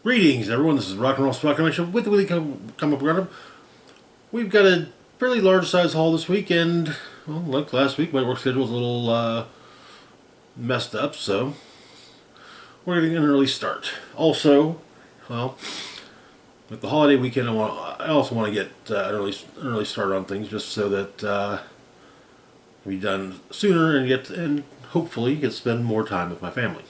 Greetings, everyone. This is Rock and Roll Spotcommission with the Weekly Comic Book Roundup. We've got a fairly large size haul this week, and well, like last week, my work schedule was a little messed up, so we're getting an early start. Also, well, with the holiday weekend, I also want to get an early start on things, just so that we be done sooner and hopefully get to spend more time with my family.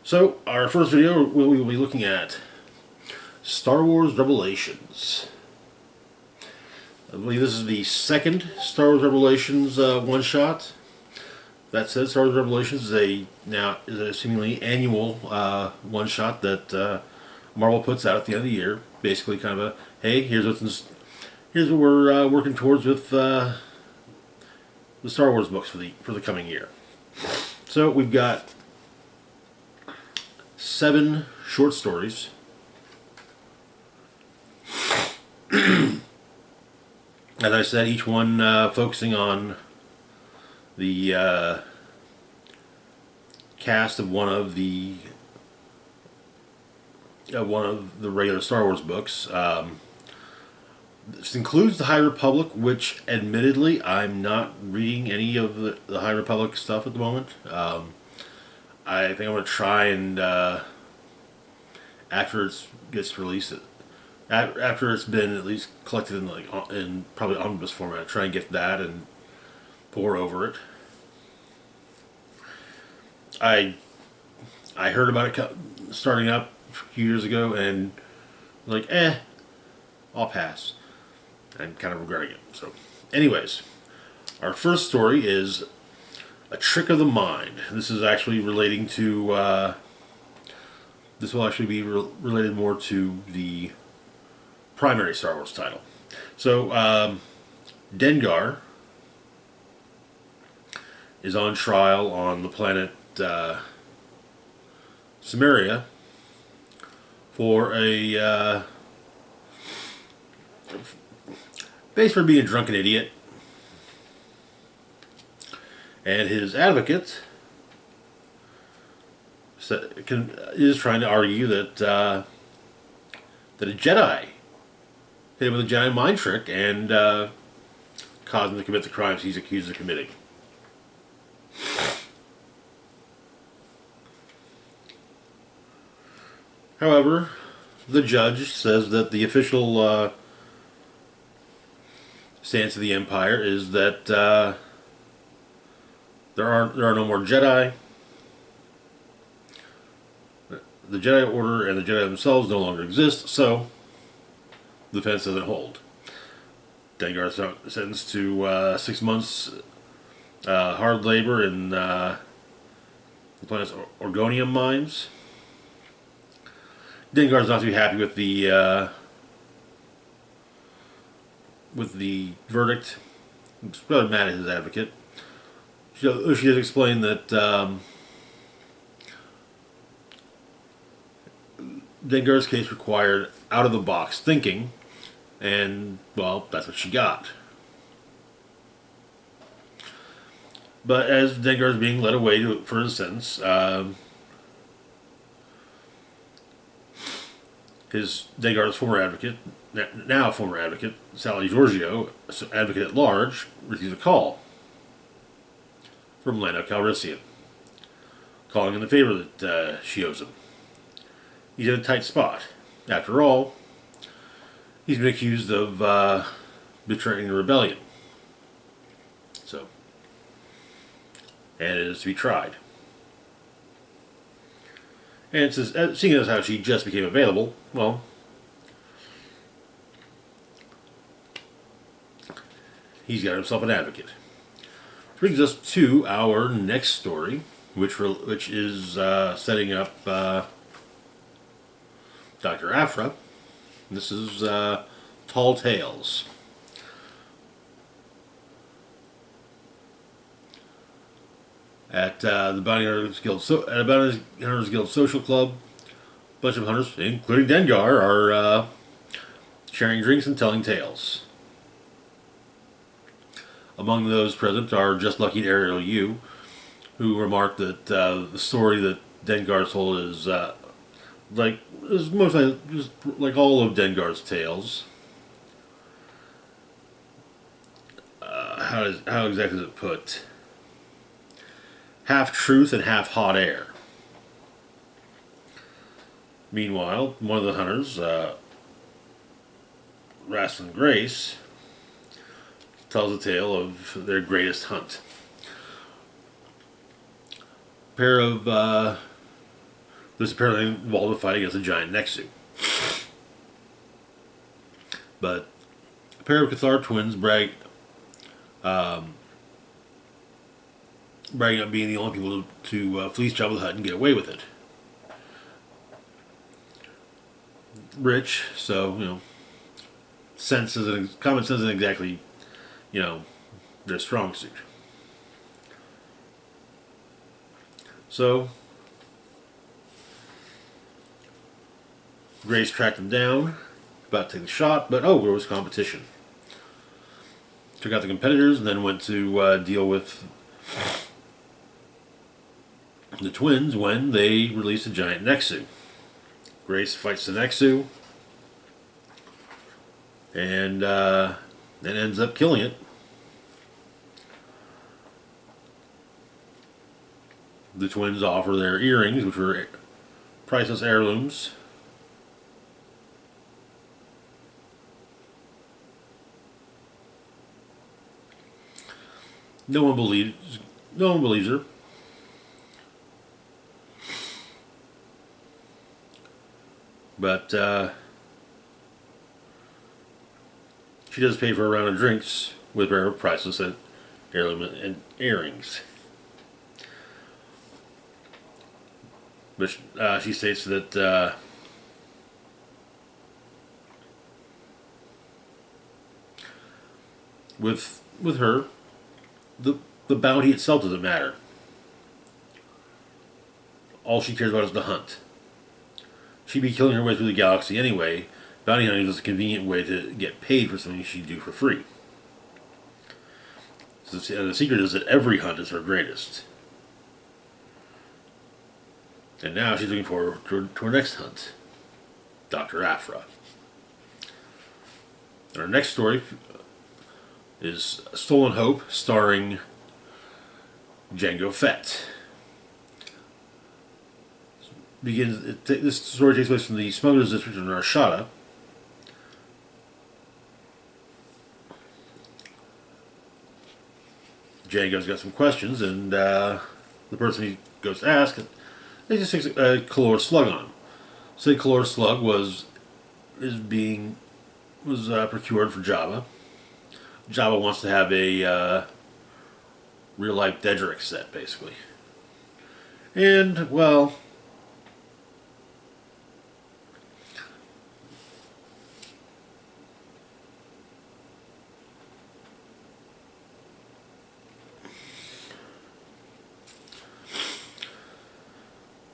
So, our first video, we will be looking at Star Wars Revelations. I believe this is the second Star Wars Revelations one-shot. That said, Star Wars Revelations is a seemingly annual one-shot that Marvel puts out at the end of the year. Basically, kind of a hey, here's what we're working towards with the Star Wars books for the coming year. So we've got 7 short stories. As I said, each one focusing on the cast of one of the regular Star Wars books. This includes the High Republic, which, admittedly, I'm not reading any of the High Republic stuff at the moment. I think I'm going to try and after it gets released, after it's been at least collected in probably omnibus format, try and get that and pour over it. I heard about it starting up a few years ago and I'll pass. I'm kind of regretting it. So, anyways, our first story is A Trick of the Mind. This is actually relating to. This will actually be related more to the primary Star Wars title. So, Dengar is on trial on the planet Samaria for based for being a drunken idiot, and his advocate is trying to argue that a Jedi hit him with a Jedi mind trick and caused him to commit the crimes he's accused of committing. However, the judge says that the official stance of the Empire is that there are no more Jedi. The Jedi Order and the Jedi themselves no longer exist, so the defense doesn't hold. Dengar is sentenced to 6 months hard labor in the planet's Orgonium mines. Dengar's not too happy with the verdict. He's rather mad at his advocate. She does explain that Dengar's case required out-of-the-box thinking, and, well, that's what she got. But as Dengar is being led away for his sentence, Dengar's former advocate, now former advocate, Sally Giorgio, advocate at large, receives a call from Lando Calrissian, calling in the favor that she owes him. He's in a tight spot. After all, he's been accused of betraying the rebellion. So, and it is to be tried. And it says, seeing as how she just became available, well, he's got himself an advocate. Which brings us to our next story, which is setting up Dr. Aphra. This is Tall Tales. At the Bounty Hunters Guild Social Club, a bunch of hunters, including Dengar, are sharing drinks and telling tales. Among those present are Just Lucky and Ariel Yu, who remarked that the story that Dengar told is Like, it's mostly just like all of Dengar's tales. How exactly is it put? Half truth and half hot air. Meanwhile, one of the hunters, Rasslin Grace, tells a tale of their greatest hunt. A pair of this apparently involved a fight against a giant Nexu. But a pair of Cathar twins bragging about being the only people to fleece Jabba the Hutt and get away with it. Rich, so common sense isn't exactly their strong suit. So Grace tracked them down, about to take the shot, but there was competition. Took out the competitors and then went to deal with the twins when they released a giant Nexu. Grace fights the Nexu and then ends up killing it. The twins offer their earrings, which were priceless heirlooms. No one believes her. But she does pay for a round of drinks with rare priceless heirloom and earrings. But she states that with her, the bounty itself doesn't matter. All she cares about is the hunt. She'd be killing her way through the galaxy anyway. Bounty hunting is a convenient way to get paid for something she'd do for free. So the secret is that every hunt is her greatest. And now she's looking forward to her next hunt, Dr. Aphra. And our next story is Stolen Hope, starring Jango Fett. This story takes place in the Smuggler's District of Nar Shaddaa. Jango's got some questions, and the person he goes to ask, they just takes a Kalor slug on him. Say Kalor slug was procured for Jabba. Jabba wants to have a real life Dedrick set, basically, and well.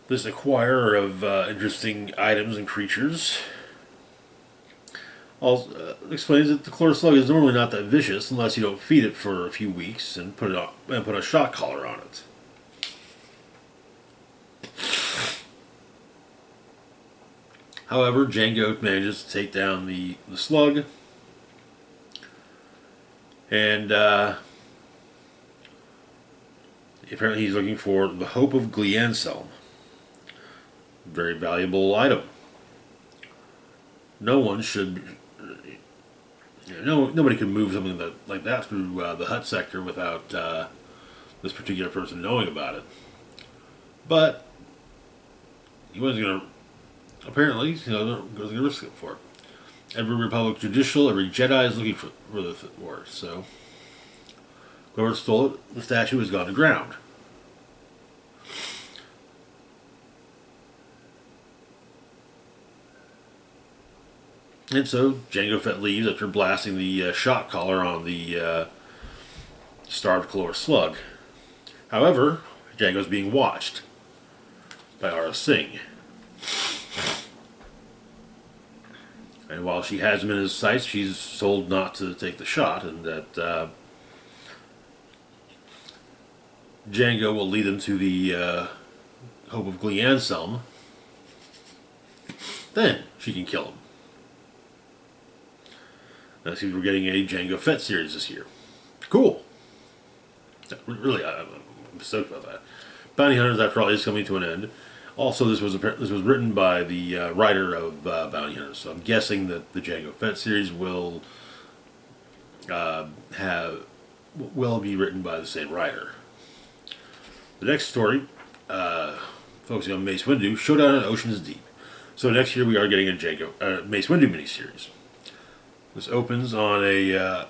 This acquirer of interesting items and creatures also explains that the Kalor slug is normally not that vicious unless you don't feed it for a few weeks and put a shock collar on it. However, Jango manages to take down the slug, and apparently he's looking for the Hope of Glianselm. Very valuable item. Nobody can move something like that through the Hutt sector without this particular person knowing about it. But he wasn't going to. Apparently, going to risk it for it. Every Republic Judicial, every Jedi is looking for the work. So, whoever stole it, the statue has gone to ground. And so Jango Fett leaves after blasting the shock collar on the starved Kalor slug. However, Jango's being watched by Aurra Sing. And while she has him in his sights, she's told not to take the shot, and that Jango will lead him to the Hope of Glianselm, then she can kill him. Now, see, we're getting a Jango Fett series this year. Cool. Really, I'm stoked about that. Bounty Hunters, after all, is coming to an end. Also, this was written by the writer of Bounty Hunters, so I'm guessing that the Jango Fett series will be written by the same writer. The next story, focusing on Mace Windu, Showdown in Ocean's Deep. So next year we are getting a Mace Windu miniseries. This opens on a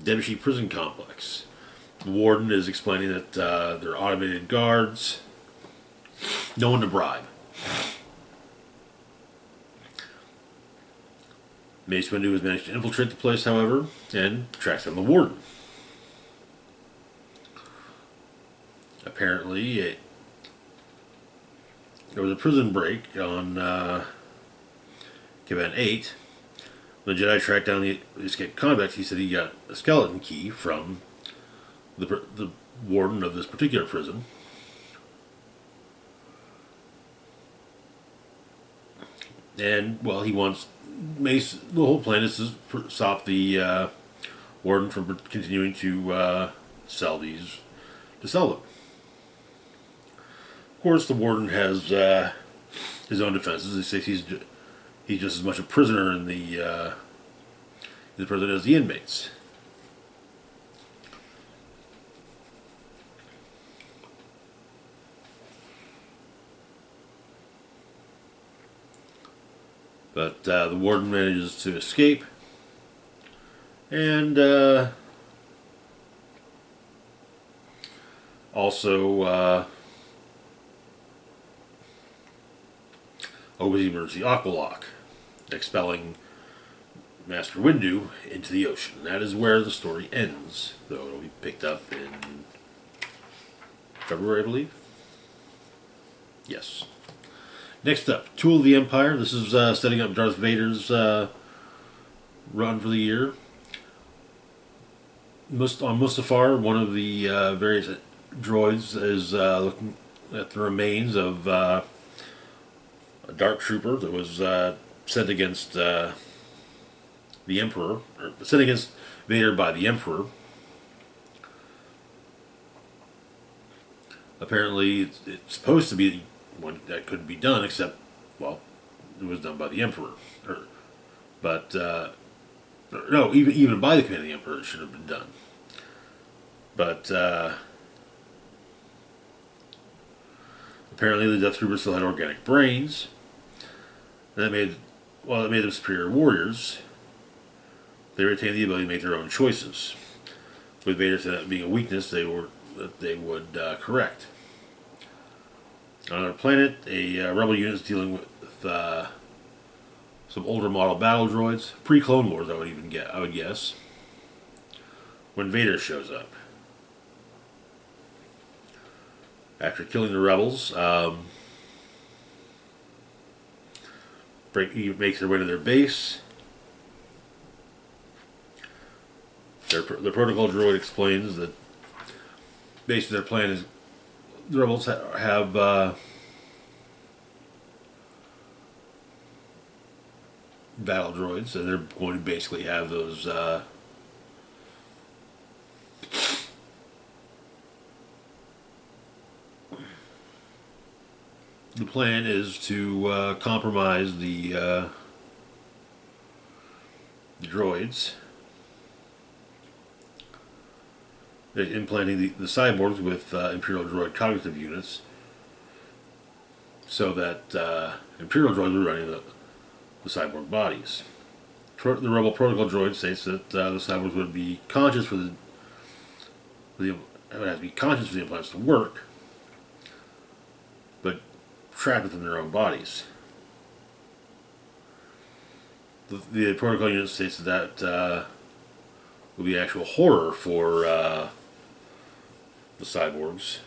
Debshi prison complex. The warden is explaining that they're automated guards. No one to bribe. Mace Windu has managed to infiltrate the place, however, and tracks down the warden. Apparently, there was a prison break on Kaban 8. When the Jedi tracked down the escaped convicts, he said he got a skeleton key from the warden of this particular prison. And, well, he wants Mace. The whole plan is to stop the warden from continuing to sell them. Of course, the warden has his own defenses. He says he's just as much a prisoner in the prison as the inmates. But the warden manages to escape, and also opens the emergency aqua lock, expelling Master Windu into the ocean. That is where the story ends, though it'll be picked up in February, I believe. Yes. Next up, Tool of the Empire. This is setting up Darth Vader's run for the year. On Mustafar, one of the various droids is looking at the remains of a dark trooper that was sent against the Emperor, or sent against Vader by the Emperor. Apparently, it's supposed to be one that couldn't be done, except, well, it was done by the Emperor. No, even by the command of the Emperor, it should have been done. But apparently, the Death Troopers still had organic brains, and it made them superior warriors. They retained the ability to make their own choices. With Vader saying that being a weakness, they would correct. On our planet, a rebel unit is dealing with some older model battle droids, pre-Clone Wars. I would guess. When Vader shows up, after killing the rebels, he makes their way to their base. The protocol droid explains that basically their plan is the rebels have battle droids, and they're going to basically have those the plan is to compromise the droids, implanting the cyborgs with Imperial droid cognitive units, so that Imperial droids were running the cyborg bodies. The Rebel Protocol droid states that the cyborgs would be conscious for the implants to work, but trapped within their own bodies. The Protocol unit states that will be actual horror for the cyborgs.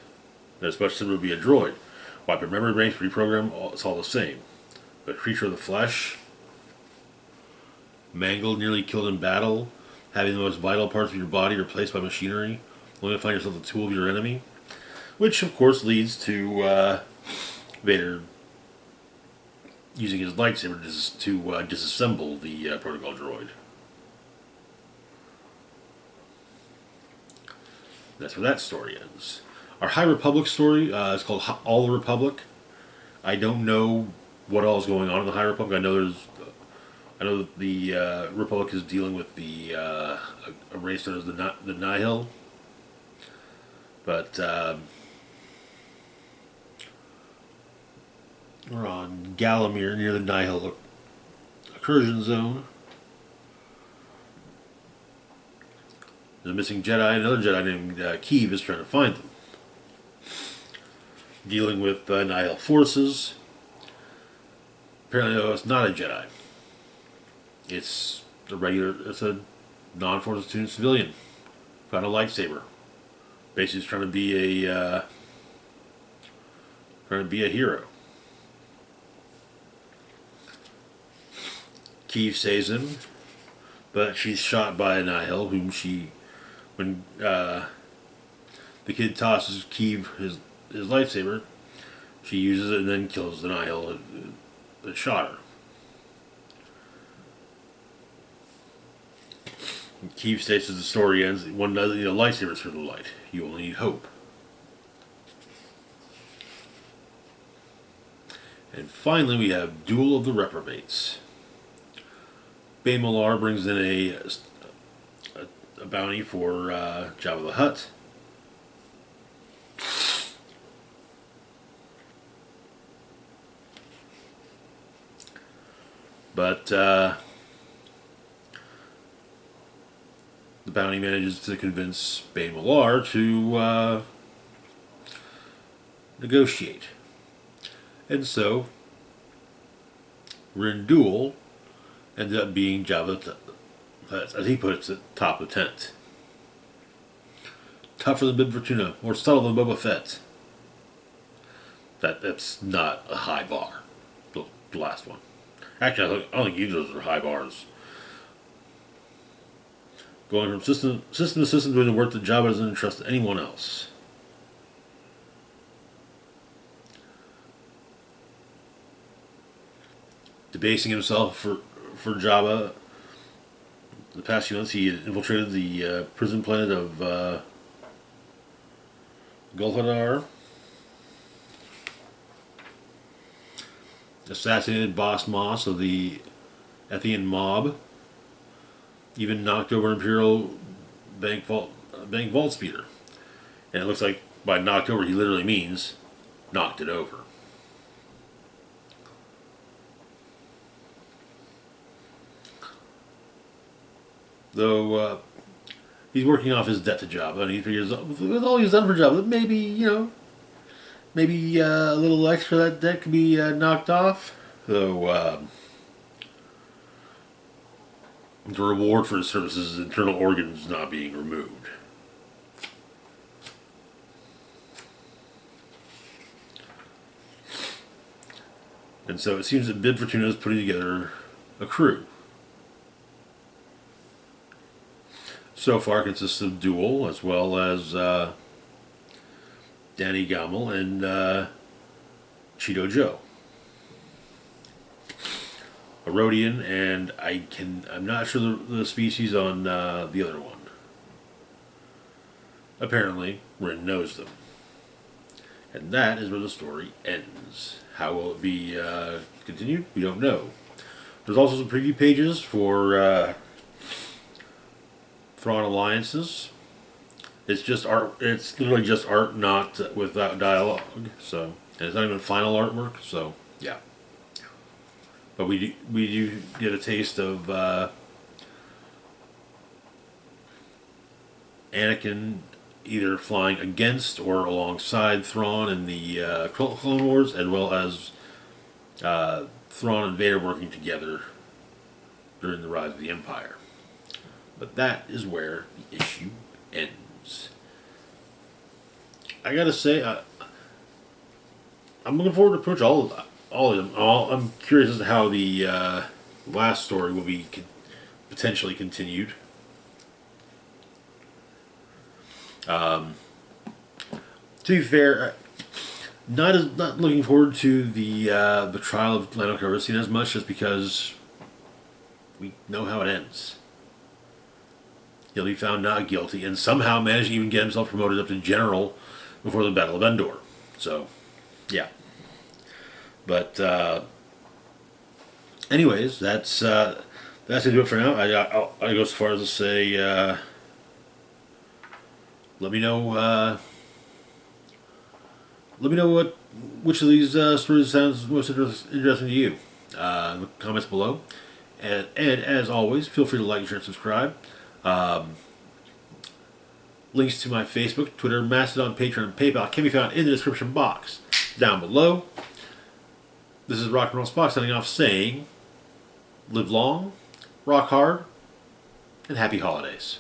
That it's much simpler to be a droid. Wipe your memory banks, reprogram, it's all the same. But a creature of the flesh, mangled, nearly killed in battle, having the most vital parts of your body replaced by machinery, only to find yourself the tool of your enemy. Which, of course, leads to Vader using his lightsaber to disassemble the protocol droid. That's where that story ends. Our High Republic story is called All the Republic. I don't know what all is going on in the High Republic. I know that the Republic is dealing with a race known as the Nihil, but we're on Galamir near the Nihil incursion zone. There's a missing Jedi. Another Jedi named Keeve is trying to find them. Dealing with Nihil forces. Apparently, no, it's not a Jedi. It's a non-force attuned civilian. Found a lightsaber. Basically, trying to be a hero. Keeve saves him, but she's shot by a Nihil, when the kid tosses Keeve his lightsaber, she uses it and then kills the Nihil that shot her. Keeve states as the story ends, one doesn't need a lightsaber for the light. You only need hope. And finally, we have Duel of the Reprobates. Bain Malar brings in a bounty for Jabba the Hutt. But the bounty manages to convince Bain Malar to negotiate. And so, Rinduel ended up being Jabba, as he puts it, top of the tent. Tougher than Bib Fortuna, more subtle than Boba Fett. That's not a high bar, the last one. Actually, I don't think either of those are high bars. Going from system to system doing the work that Jabba doesn't entrust to anyone else. Debasing himself for Jabba. The past few months, he had infiltrated the prison planet of Gulhadar. Assassinated Boss Moss of the Ethian mob. Even knocked over Imperial Bank Vault Speeder. And it looks like by knocked over, he literally means knocked it over. Though he's working off his debt to Jabba, and he figures with all he's done for Jabba, maybe a little extra that debt could be knocked off. Though the reward for his services is internal organs not being removed. And so it seems that Bib Fortuna is putting together a crew. So far consists of Duel, as well as Danny Gamel and Cheeto Joe. A Rodian, and I'm not sure the species on the other one. Apparently, Rin knows them. And that is where the story ends. How will it be continued? We don't know. There's also some preview pages for Thrawn alliances. It's just art. It's literally just art, not without dialogue. So, and it's not even final artwork. So, yeah. But we do get a taste of Anakin either flying against or alongside Thrawn in the Clone Wars, as well as Thrawn and Vader working together during the rise of the Empire. But that is where the issue ends. I gotta say, I'm looking forward to approach all of them. I'm curious as to how the last story will be potentially continued. To be fair, not looking forward to the trial of Lando Calrissian as much, just because we know how it ends. He'll be found not guilty and somehow manage to even get himself promoted up to general before the Battle of Endor. So, yeah. But anyways, that's gonna do it for now. I go as far as to say, let me know. Let me know which of these stories sounds most interesting to you in the comments below. And as always, feel free to like, share, and subscribe. Links to my Facebook, Twitter, Mastodon, Patreon, and PayPal can be found in the description box down below. This is Rock and Roll Spock signing off saying, live long, rock hard, and happy holidays.